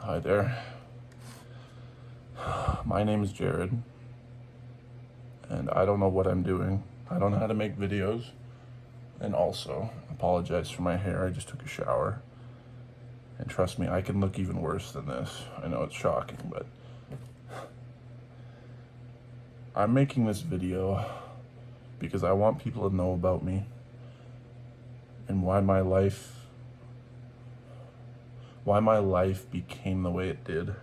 Hi there. My name is Jared, and I don't know what I'm doing. I don't know how to make videos, and also apologize for my hair. I just took a shower, and trust me, I can look even worse than this. I know it's shocking, but I'm making this video because I want people to know about me and why my life became the way it did.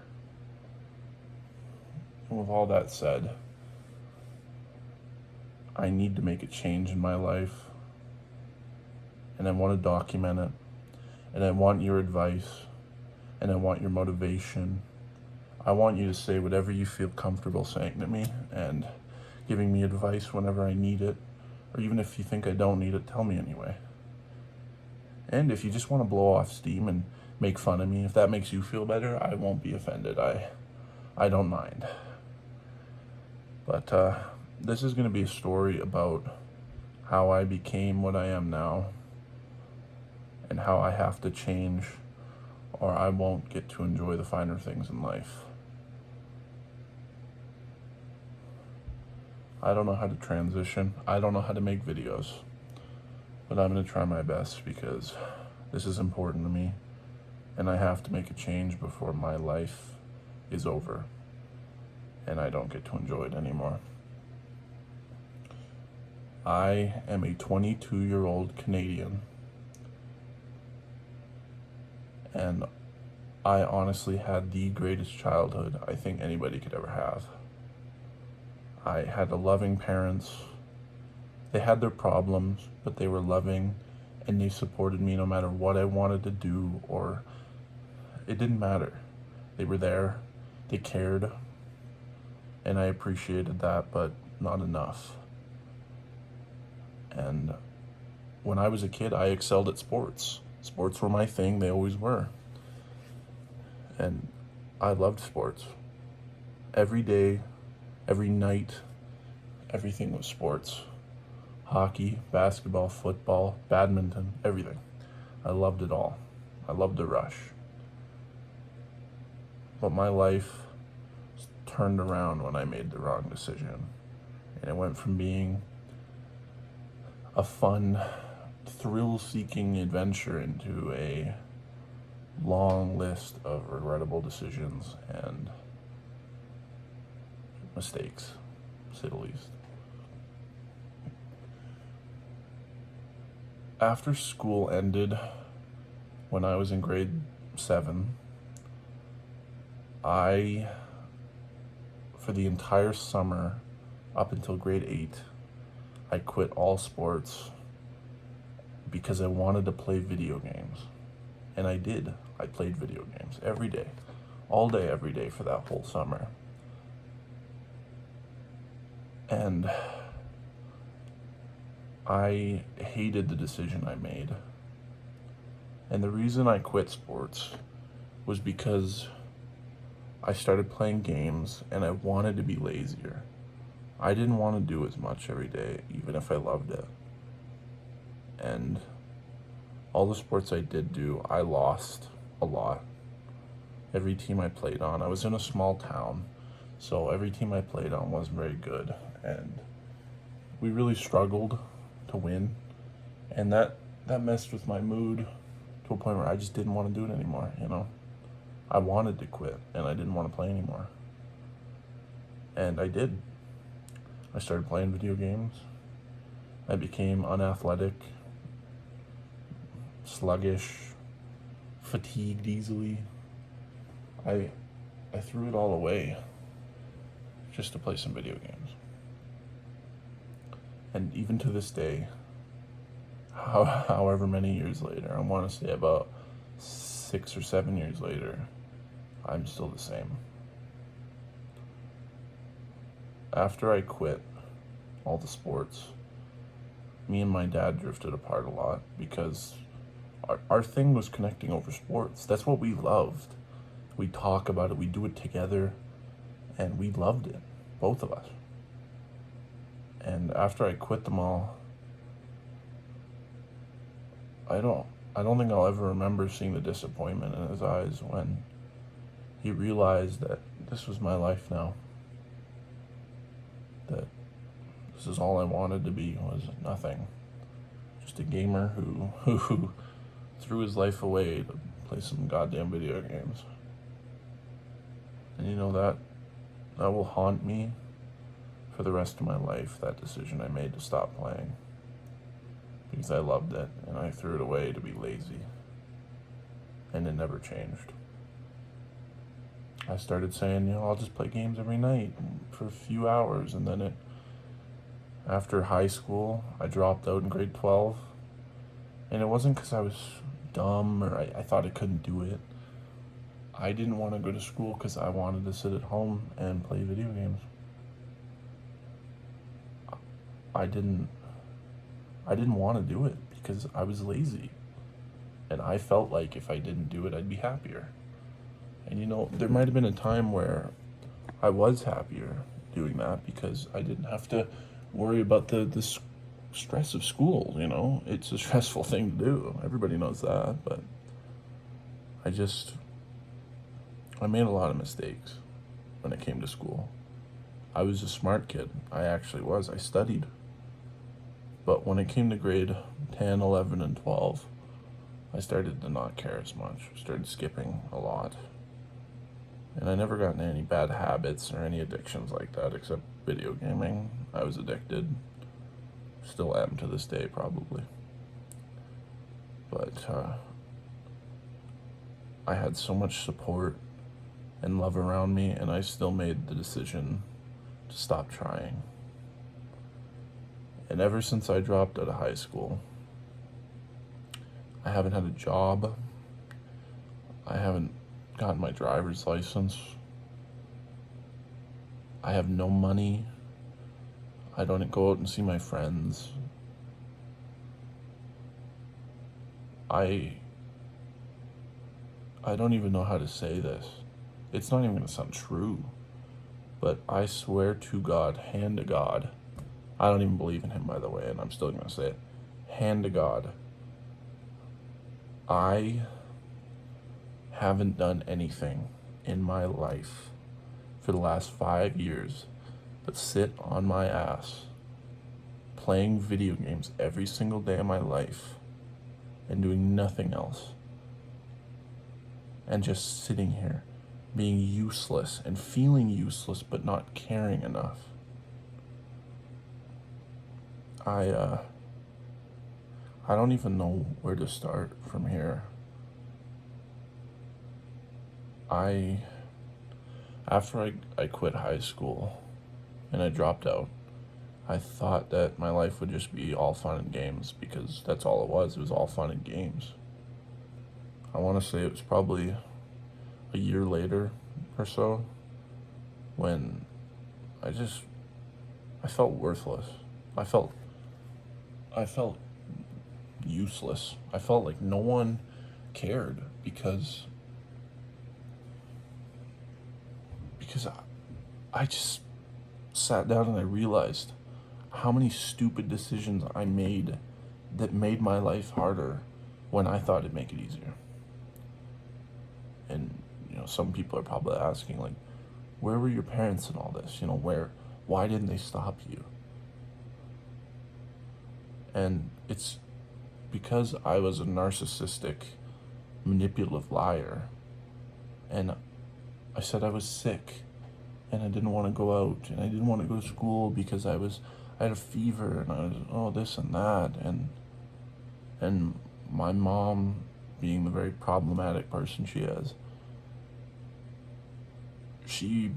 And with all that said, I need to make a change in my life, and I want to document it, and I want your advice, and I want your motivation. I want you to say whatever you feel comfortable saying to me and giving me advice whenever I need it, or even if you think I don't need it, tell me anyway. And if you just want to blow off steam and make fun of me, if that makes you feel better, I won't be offended. I don't mind. But this is going to be a story about how I became what I am now and how I have to change or I won't get to enjoy the finer things in life. I don't know how to transition. I don't know how to make videos, but I'm going to try my best because this is important to me and I have to make a change before my life is over and I don't get to enjoy it anymore. I am a 22-year-old Canadian, and I honestly had the greatest childhood I think anybody could ever have. I had loving parents. They had their problems, but they were loving and they supported me no matter what I wanted to do, or it didn't matter. They were there, they cared, and I appreciated that, but not enough. And when I was a kid, I excelled at sports. Sports were my thing, they always were. And I loved sports. Every day, every night, everything was sports. Hockey, basketball, football, badminton, everything. I loved it all. I loved the rush. But my life turned around when I made the wrong decision. And it went from being a fun, thrill-seeking adventure into a long list of regrettable decisions and mistakes, to say the least. After school ended, when I was in grade 7, for the entire summer, up until grade 8, I quit all sports because I wanted to play video games. And I did. I played video games every day, all day, every day for that whole summer. And I hated the decision I made. And the reason I quit sports was because I started playing games and I wanted to be lazier. I didn't want to do as much every day, even if I loved it. And all the sports I did do, I lost a lot. Every team I played on, I was in a small town, so every team I played on wasn't very good. And we really struggled to win. And that messed with my mood to a point where I just didn't want to do it anymore, you know? I wanted to quit, and I didn't want to play anymore. And I did. I started playing video games. I became unathletic, sluggish, fatigued easily. I threw it all away just to play some video games. And even to this day, however many years later, I want to say about 6 or 7 years later, I'm still the same. After I quit all the sports, me and my dad drifted apart a lot because our thing was connecting over sports. That's what we loved. We talk about it, we do it together, and we loved it, both of us. And after I quit them all, I don't think I'll ever remember seeing the disappointment in his eyes when he realized that this was my life now. That this is all I wanted to be, was nothing. Just a gamer who threw his life away to play some goddamn video games. And you know that will haunt me for the rest of my life, that decision I made to stop playing. Because I loved it, and I threw it away to be lazy. And it never changed. I started saying, I'll just play games every night for a few hours, and then after high school, I dropped out in grade 12. And it wasn't because I was dumb or I thought I couldn't do it. I didn't want to go to school because I wanted to sit at home and play video games. I didn't want to do it because I was lazy. And I felt like if I didn't do it, I'd be happier. And there might have been a time where I was happier doing that because I didn't have to worry about the stress of school, It's a stressful thing to do. Everybody knows that, but I made a lot of mistakes when it came to school. I was a smart kid. I actually was. I studied. But when it came to grade 10, 11, and 12, I started to not care as much. I started skipping a lot. And I never got into any bad habits or any addictions like that except video gaming. I was addicted. Still am to this day, probably. But I had so much support and love around me, and I still made the decision to stop trying. And ever since I dropped out of high school, I haven't had a job. I haven't gotten my driver's license. I have no money. I don't go out and see my friends. I don't even know how to say this. It's not even going to sound true. But I swear to God, hand to God, I don't even believe in him, by the way, and I'm still going to say it. Hand to God, I haven't done anything in my life for the last 5 years but sit on my ass playing video games every single day of my life and doing nothing else. And just sitting here being useless and feeling useless but not caring enough. I don't even know where to start from here. After I quit high school and I dropped out, I thought that my life would just be all fun and games because that's all it was. It was all fun and games. I want to say it was probably a year later or so when I felt worthless. I felt useless. I felt like no one cared because I just sat down and I realized how many stupid decisions I made that made my life harder when I thought it'd make it easier. And some people are probably asking, like, where were your parents in all this? Why didn't they stop you? And it's because I was a narcissistic, manipulative liar. And I said I was sick and I didn't want to go out and I didn't want to go to school because I had a fever and I was this and that, and my mom, being the very problematic person she is, she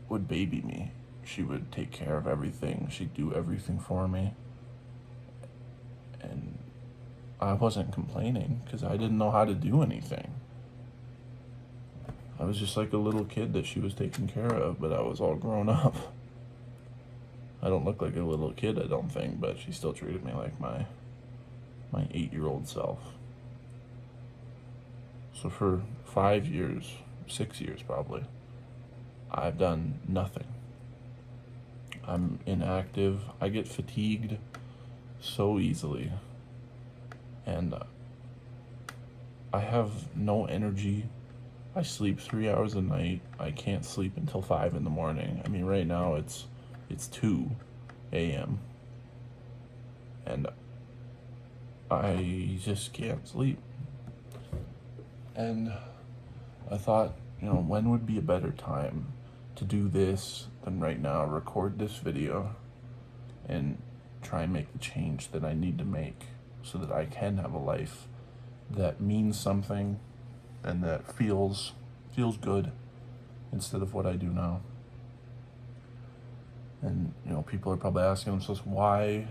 would baby me. She would take care of everything. She'd do everything for me. And I wasn't complaining because I didn't know how to do anything. I was just like a little kid that she was taking care of, but I was all grown up. I don't look like a little kid, I don't think, but she still treated me like my 8-year-old self. So for 5 years, 6 years probably, I've done nothing. I'm inactive. I get fatigued so easily. And I have no energy I sleep 3 hours a night. I can't sleep until 5 in the morning. I mean, right now it's 2 a.m. and I just can't sleep. And I thought, when would be a better time to do this than right now? Record this video and try and make the change that I need to make so that I can have a life that means something and that feels good instead of what I do now. And people are probably asking themselves, why?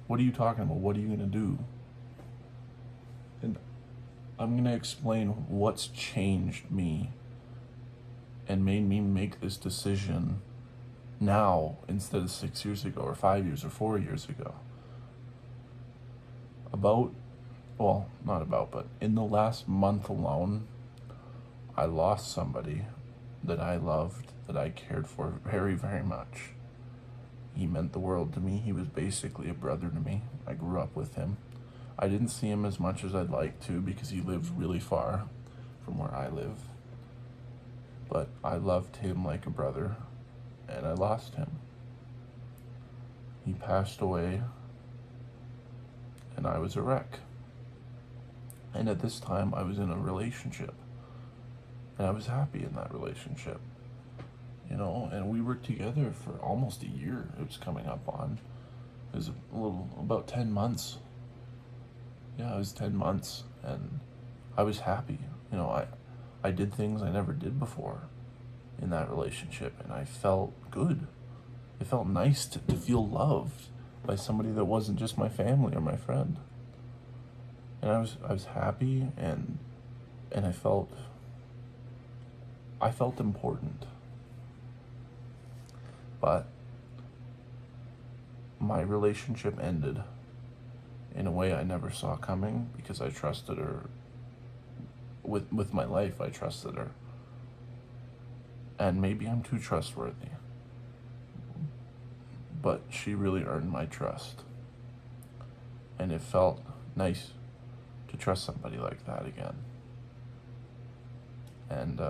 What are you talking about? What are you gonna do? And I'm gonna explain what's changed me and made me make this decision now instead of 6 years ago or 5 years or 4 years ago. But in the last month alone, I lost somebody that I loved, that I cared for very, very much. He meant the world to me. He was basically a brother to me. I grew up with him. I didn't see him as much as I'd like to because he lives really far from where I live. But I loved him like a brother, and I lost him. He passed away, and I was a wreck. And at this time, I was in a relationship, and I was happy in that relationship. And we were together for almost a year. It was coming up on. It was about 10 months. Yeah, it was 10 months, and I was happy. I did things I never did before in that relationship, and I felt good. It felt nice to feel loved by somebody that wasn't just my family or my friend. And I was happy, and I felt important. But my relationship ended in a way I never saw coming because I trusted her. With my life, I trusted her. And maybe I'm too trustworthy. But she really earned my trust. And it felt nice to trust somebody like that again. And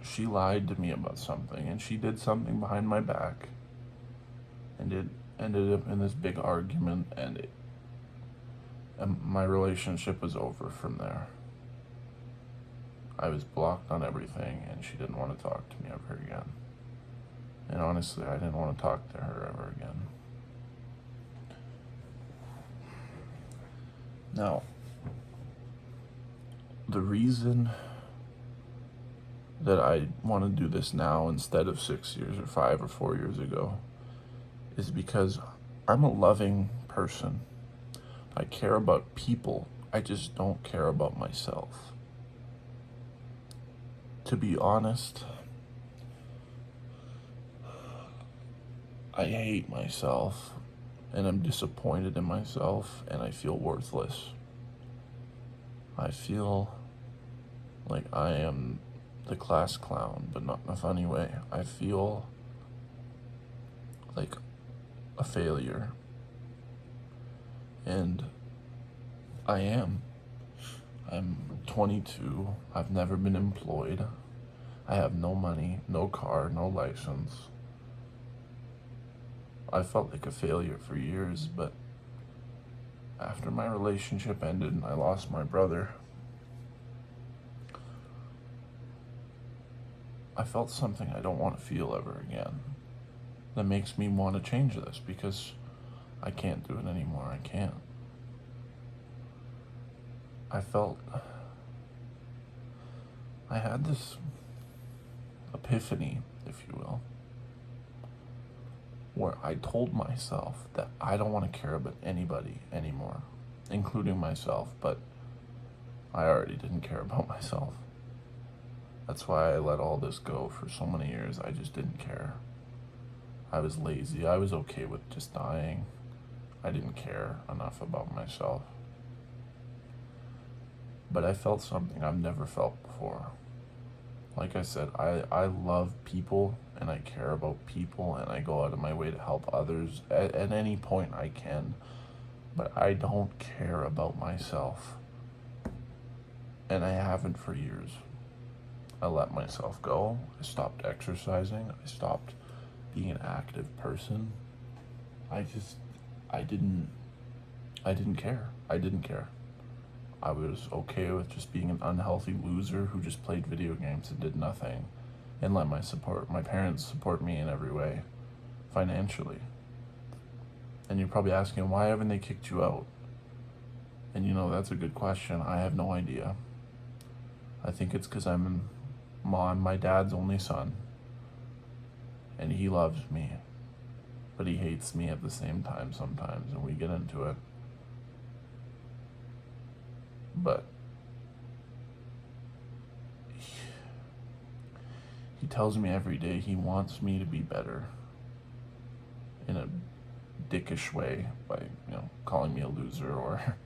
she lied to me about something, and she did something behind my back, and it ended up in this big argument, and my relationship was over from there. I was blocked on everything, and she didn't want to talk to me ever again. And honestly, I didn't want to talk to her ever again. Now, the reason that I want to do this now instead of 6 years or 5 or 4 years ago is because I'm a loving person. I care about people. I just don't care about myself. To be honest, I hate myself, and I'm disappointed in myself, and I feel worthless. I feel like I am the class clown, but not in a funny way. I feel like a failure. And I am. I'm 22. I've never been employed. I have no money, no car, no license. I felt like a failure for years, but after my relationship ended and I lost my brother, I felt something I don't want to feel ever again. That makes me want to change this because I can't do it anymore. I can't. I had this epiphany, if you will, where I told myself that I don't want to care about anybody anymore, including myself, but I already didn't care about myself. That's why I let all this go for so many years. I just didn't care. I was lazy. I was okay with just dying. I didn't care enough about myself. But I felt something I've never felt before. Like I said, I love people, and I care about people, and I go out of my way to help others at any point I can. But I don't care about myself. And I haven't for years. I let myself go. I stopped exercising. I stopped being an active person. I just, I didn't, I didn't care. I didn't care. I was okay with just being an unhealthy loser who just played video games and did nothing and let my parents support me in every way, financially. And you're probably asking, why haven't they kicked you out? And that's a good question. I have no idea. I think it's because I'm my dad's only son, and he loves me, but he hates me at the same time sometimes, and we get into it. But he tells me every day he wants me to be better in a dickish way by, calling me a loser or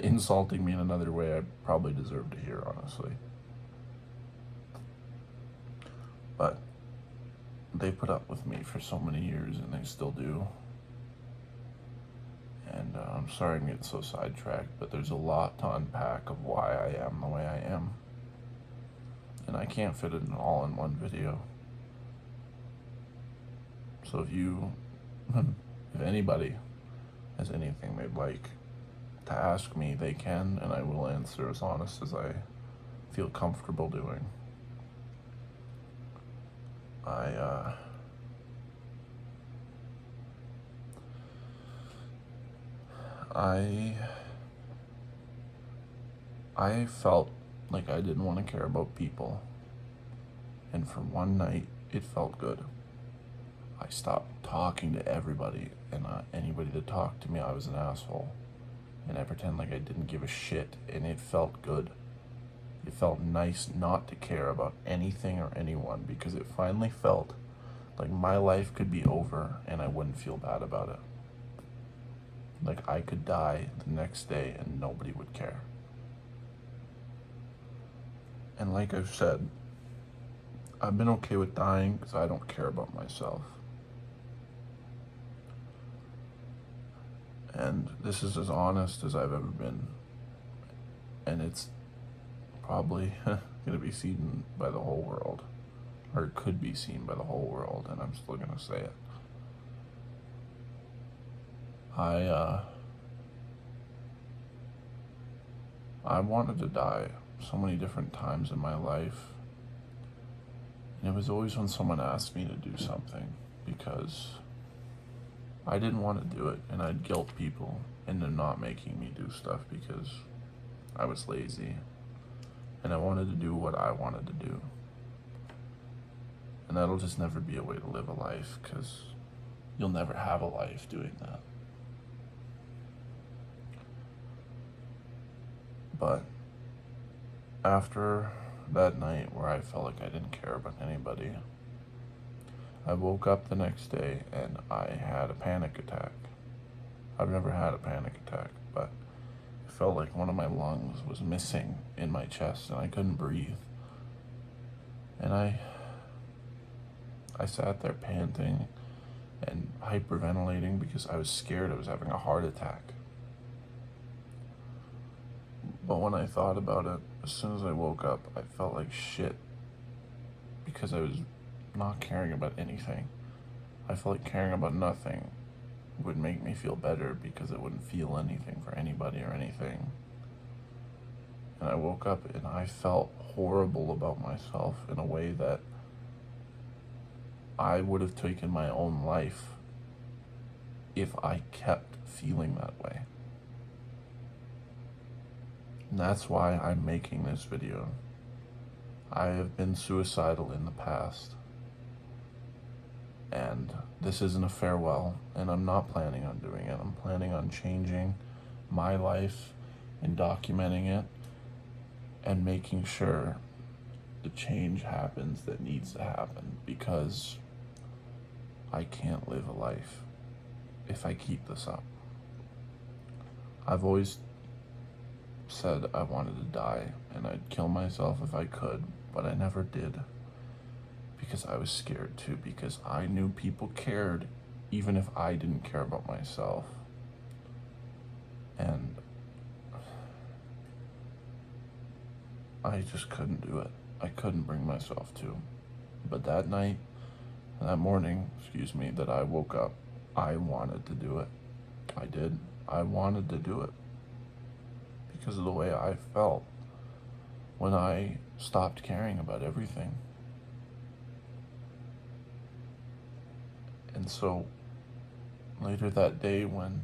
insulting me in another way I probably deserve to hear, honestly. But they put up with me for so many years, and they still do. And I'm sorry I'm getting so sidetracked, but there's a lot to unpack of why I am the way I am. And I can't fit it all in one video. So if anybody has anything they'd like to ask me, they can, and I will answer as honest as I feel comfortable doing. I felt like I didn't want to care about people, and for one night, it felt good. I stopped talking to everybody, and anybody that talked to me, I was an asshole, and I pretend like I didn't give a shit, and it felt good. It felt nice not to care about anything or anyone, because it finally felt like my life could be over and I wouldn't feel bad about it. Like I could die the next day and nobody would care. And like I've said, I've been okay with dying because I don't care about myself. And this is as honest as I've ever been. And it's probably going to be seen by the whole world. Or it could be seen by the whole world, and I'm still going to say it. I wanted to die so many different times in my life. And it was always when someone asked me to do something, because I didn't want to do it, and I'd guilt people into not making me do stuff because I was lazy and I wanted to do what I wanted to do. And that'll just never be a way to live a life, because you'll never have a life doing that. But after that night where I felt like I didn't care about anybody, I woke up the next day and I had a panic attack. I've never had a panic attack, but it felt like one of my lungs was missing in my chest and I couldn't breathe. And I sat there panting and hyperventilating because I was scared I was having a heart attack. But when I thought about it, as soon as I woke up, I felt like shit because I was not caring about anything. I felt like caring about nothing would make me feel better because I wouldn't feel anything for anybody or anything. And I woke up and I felt horrible about myself in a way that I would have taken my own life if I kept feeling that way. And that's why I'm making this video. I have been suicidal in the past. And this isn't a farewell, and I'm not planning on doing it. I'm planning on changing my life and documenting it and making sure the change happens that needs to happen, because I can't live a life if I keep this up. I've always said I wanted to die and I'd kill myself if I could, but I never did, because I was scared too, because I knew people cared even if I didn't care about myself. And I just couldn't do it. I couldn't bring myself to. But that morning, that I woke up, I wanted to do it. I did. I wanted to do it because of the way I felt when I stopped caring about everything. And so later that day when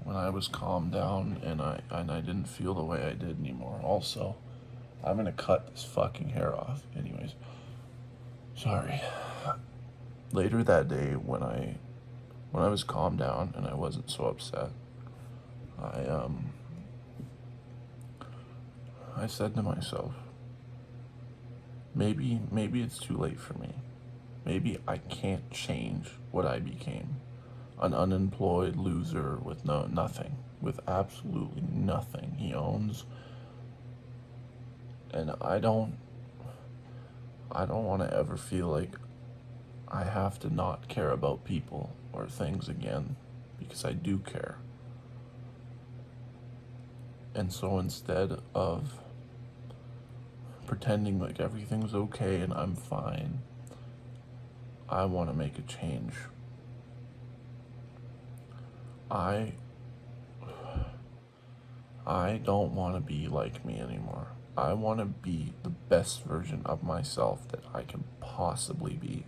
I was calmed down and I didn't feel the way I did anymore. Also, I'm gonna cut this fucking hair off. Anyways, sorry. Later that day when I was calmed down and I wasn't so upset, I said to myself, maybe it's too late for me. Maybe I can't change what I became. An unemployed loser with nothing, with absolutely nothing he owns. And I don't want to ever feel like I have to not care about people or things again, because I do care. And so instead of pretending like everything's okay and I'm fine, I want to make a change. I don't want to be like me anymore. I want to be the best version of myself that I can possibly be.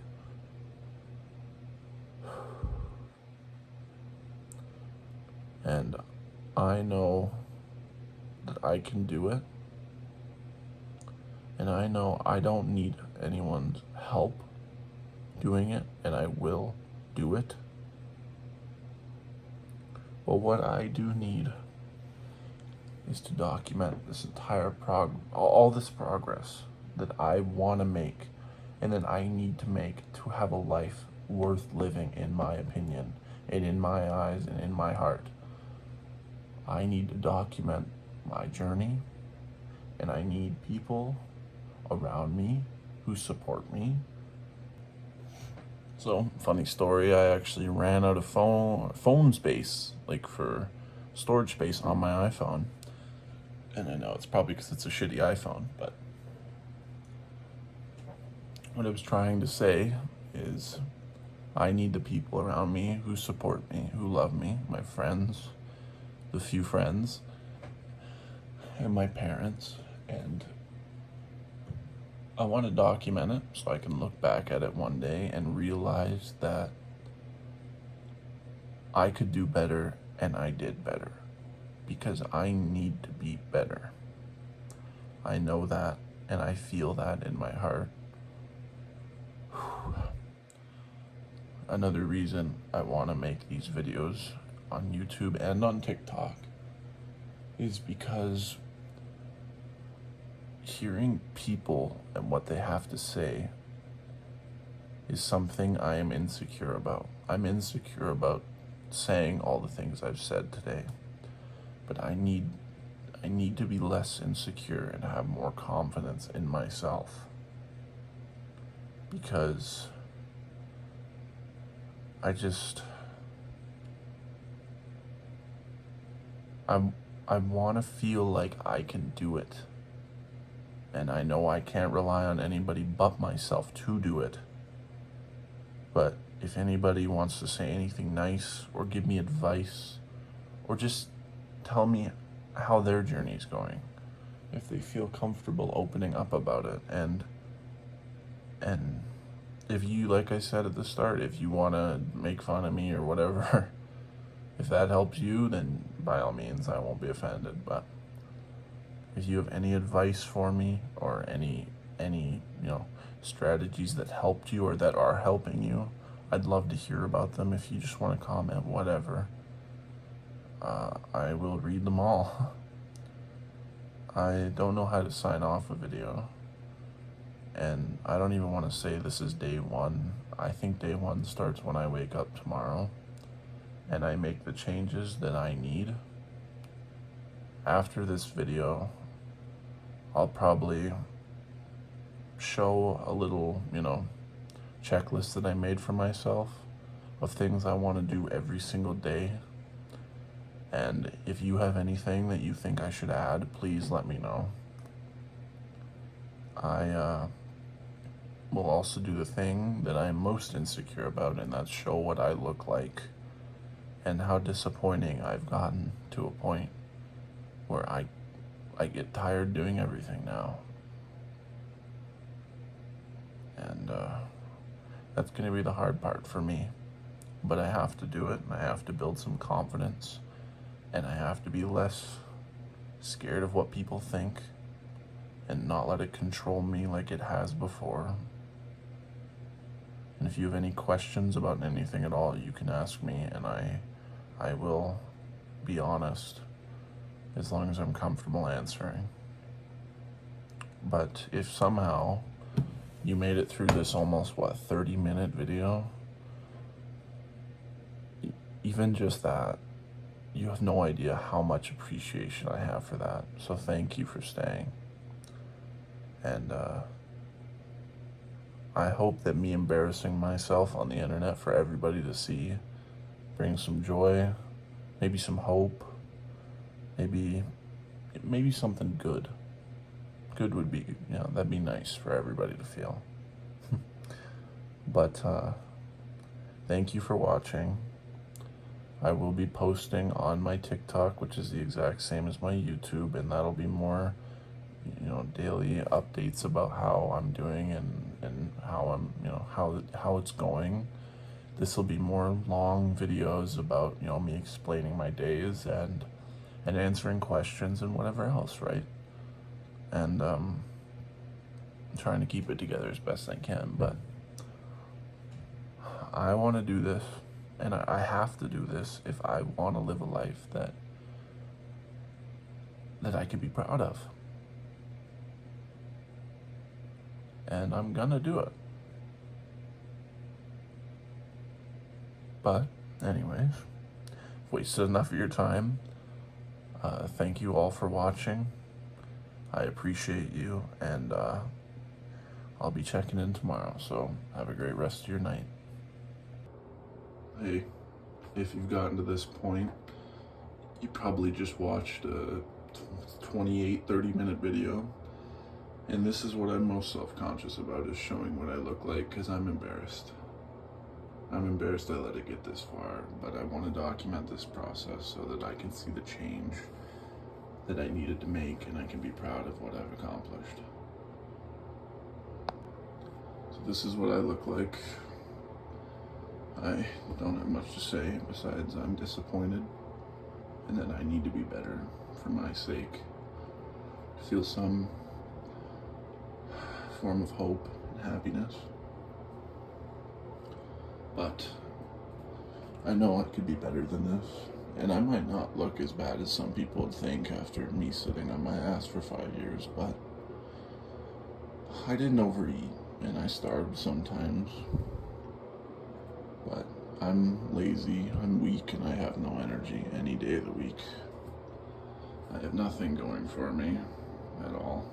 And I know that I can do it. And I know I don't need anyone's help doing it, and I will do it. But what I do need is to document this entire all this progress that I want to make and that I need to make to have a life worth living, in my opinion, and in my eyes and in my heart. I need to document my journey, and I need people around me who support me. So, funny story, I actually ran out of phone space, like for storage space on my iPhone. And I know it's probably because it's a shitty iPhone, but what I was trying to say is I need the people around me who support me, who love me, my friends, the few friends, and my parents. And I want to document it so I can look back at it one day and realize that I could do better and I did better, because I need to be better. I know that and I feel that in my heart. Another reason I want to make these videos on YouTube and on TikTok is because hearing people and what they have to say is something I am insecure about. I'm insecure about saying all the things I've said today, but I need to be less insecure and have more confidence in myself, because I want to feel like I can do it. And I know I can't rely on anybody but myself to do it. But if anybody wants to say anything nice or give me advice or just tell me how their journey's going, if they feel comfortable opening up about it, and if you, like I said at the start, if you want to make fun of me or whatever, if that helps you, then by all means, I won't be offended. But if you have any advice for me or any strategies that helped you or that are helping you, I'd love to hear about them. If you just want to comment, whatever, I will read them all. I don't know how to sign off a video, and I don't even want to say this is day one. I think day one starts when I wake up tomorrow and I make the changes that I need. After this video, I'll probably show a little, checklist that I made for myself of things I want to do every single day. And if you have anything that you think I should add, please let me know. I will also do the thing that I am most insecure about, and that's show what I look like and how disappointing I've gotten to a point where I get tired doing everything now. And that's going to be the hard part for me. But I have to do it, and I have to build some confidence, and I have to be less scared of what people think and not let it control me like it has before. And if you have any questions about anything at all, you can ask me, and I will be honest as long as I'm comfortable answering. But if somehow you made it through this almost 30-minute video, even just that, you have no idea how much appreciation I have for that. So thank you for staying. And I hope that me embarrassing myself on the internet for everybody to see brings some joy, maybe some hope, maybe something good. Good would be, that'd be nice for everybody to feel. But thank you for watching. I will be posting on my TikTok, which is the exact same as my YouTube, and that'll be more, daily updates about how I'm doing and how I'm, how it's going. This will be more long videos about, me explaining my days and answering questions and whatever else, right? And trying to keep it together as best I can, but I want to do this, and I have to do this if I want to live a life that I can be proud of. And I'm gonna do it. But anyways, wasted enough of your time. Thank you all for watching. I appreciate you, and I'll be checking in tomorrow, so have a great rest of your night. Hey, if you've gotten to this point, you probably just watched a 30-minute video, and this is what I'm most self-conscious about, is showing what I look like, because I'm embarrassed. I'm embarrassed I let it get this far, but I want to document this process so that I can see the change that I needed to make, and I can be proud of what I've accomplished. So this is what I look like. I don't have much to say besides I'm disappointed, and that I need to be better for my sake, to feel some form of hope and happiness. But I know I could be better than this, and I might not look as bad as some people would think after me sitting on my ass for 5 years, but I didn't overeat, and I starved sometimes. But I'm lazy, I'm weak, and I have no energy any day of the week. I have nothing going for me at all,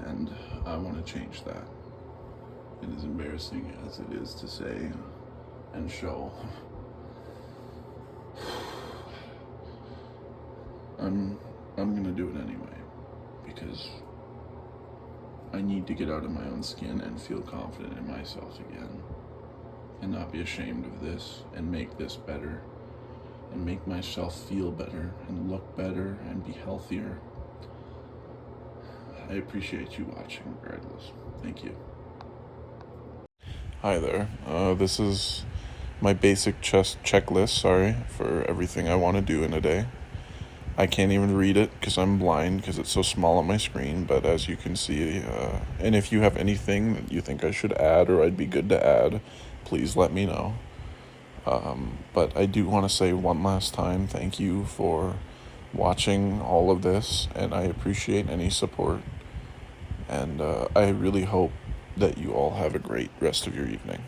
and I want to change that. It is embarrassing as it is to say and show. I'm gonna do it anyway, because I need to get out of my own skin and feel confident in myself again, and not be ashamed of this, and make this better, and make myself feel better, and look better, and be healthier. I appreciate you watching regardless. Thank you. Hi there. This is my basic checklist, for everything I want to do in a day. I can't even read it because I'm blind, because it's so small on my screen, but as you can see, and if you have anything that you think I should add or I'd be good to add, please let me know. But I do want to say one last time, thank you for watching all of this, and I appreciate any support, and I really hope that you all have a great rest of your evening.